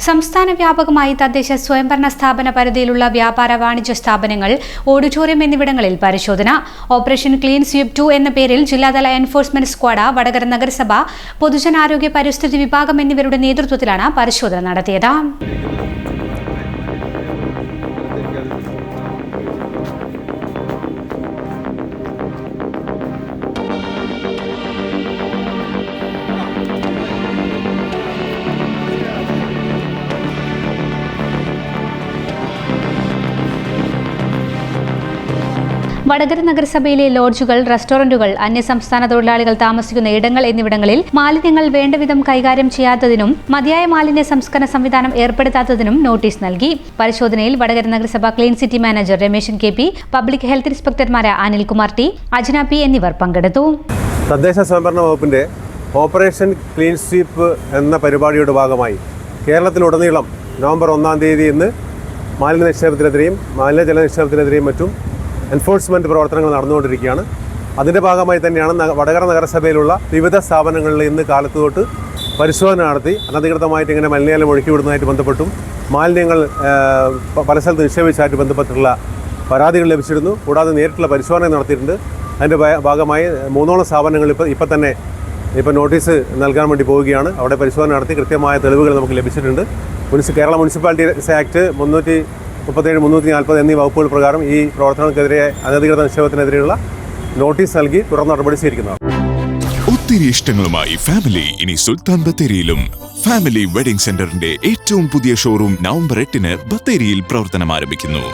സംസ്ഥാന വ്യാപകമായി തദ്ദേശ സ്വയംഭരണ സ്ഥാപന പരിധിയിലുള്ള വ്യാപാര വാണിജ്യ സ്ഥാപനങ്ങൾ, ഓഡിറ്റോറിയം എന്നിവിടങ്ങളിൽ പരിശോധന. ഓപ്പറേഷൻ ക്ലീൻ സ്വീപ് 2 എന്ന പേരിൽ ജില്ലാതല എൻഫോഴ്സ്മെന്റ് സ്ക്വാഡ്, വടകര നഗരസഭ, പൊതുജനാരോഗ്യ പരിസ്ഥിതി വിഭാഗം എന്നിവരുടെ നേതൃത്വത്തിലാണ് പരിശോധന നടത്തിയത്. വടകര നഗരസഭയിലെ ലോഡ്ജുകൾ, റെസ്റ്റോറന്റുകൾ, അന്യസംസ്ഥാന തൊഴിലാളികൾ താമസിക്കുന്ന ഇടങ്ങൾ എന്നിവിടങ്ങളിൽ മാലിന്യങ്ങൾ വേണ്ടവിധം കൈകാര്യം ചെയ്യാത്തതിനും മതിയായ മാലിന്യ സംസ്കരണ സംവിധാനം ഏർപ്പെടുത്താത്തതിനും നോട്ടീസ് നൽകി. പരിശോധനയിൽ വടകര നഗരസഭ clean city manager Rameshan KP, public health ഇൻസ്പെക്ടർമാരായ അനിൽകുമാർ T, അജ്ന P എന്നിവർ പങ്കെടുത്തു. തദ്ദേശ സ്വയംഭരണ വകുപ്പിന്റെ ഓപ്പറേഷൻ ക്ലീൻ സ്വീപ്പ് എന്ന പരിപാടിയുടെ ഭാഗമായി കേരളത്തിലുടനീളം നവംബർ 1-ാം തീയതി ഇന്ന് മാലിന്യ നിക്ഷേപത്തിനെതിരെയും മലിനജല നിക്ഷേപത്തിനെതിരെയും മറ്റും എൻഫോഴ്സ്മെൻറ്റ് പ്രവർത്തനങ്ങൾ നടന്നുകൊണ്ടിരിക്കുകയാണ്. അതിൻ്റെ ഭാഗമായി തന്നെയാണ് വടകര നഗരസഭയിലുള്ള വിവിധ സ്ഥാപനങ്ങളിൽ ഇന്ന് കാലത്ത് തൊട്ട് പരിശോധന നടത്തി അനധികൃതമായിട്ട് ഇങ്ങനെ മലിനജലം ഒഴുക്കിവിടുന്നതായിട്ട് ബന്ധപ്പെട്ടും മാലിന്യങ്ങൾ പല സ്ഥലത്ത് നിക്ഷേപിച്ചതായിട്ട് ബന്ധപ്പെട്ടുള്ള പരാതികൾ ലഭിച്ചിരുന്നു. കൂടാതെ നേരിട്ടുള്ള പരിശോധന നടത്തിയിട്ടുണ്ട്. അതിൻ്റെ ഭാഗമായി 3ഓളം സ്ഥാപനങ്ങൾ ഇപ്പം തന്നെ നോട്ടീസ് നൽകാൻ വേണ്ടി പോവുകയാണ്. അവിടെ പരിശോധന നടത്തി കൃത്യമായ തെളിവുകൾ നമുക്ക് ലഭിച്ചിട്ടുണ്ട്. കേരള മുനിസിപ്പാലിറ്റീസ് ആക്ട് 337, 340 എന്നീ വകുപ്പുകൾ പ്രകാരം ഈ പ്രവർത്തനങ്ങൾക്കെതിരെ അനധികൃത നിക്ഷേപത്തിനെതിരെയുള്ള നോട്ടീസ് നൽകി തുടർ നടപടി സ്വീകരിക്കുന്നതാണ്. ഒത്തിരി ഇഷ്ടങ്ങളുമായി ഫാമിലി ഇനി സുൽത്താൻ ബത്തേരിയിലും. ഫാമിലി വെഡിംഗ് സെന്ററിന്റെ ഏറ്റവും പുതിയ ഷോറൂം നവംബർ 8-ന് ബത്തേരിയിൽ പ്രവർത്തനം ആരംഭിക്കുന്നു.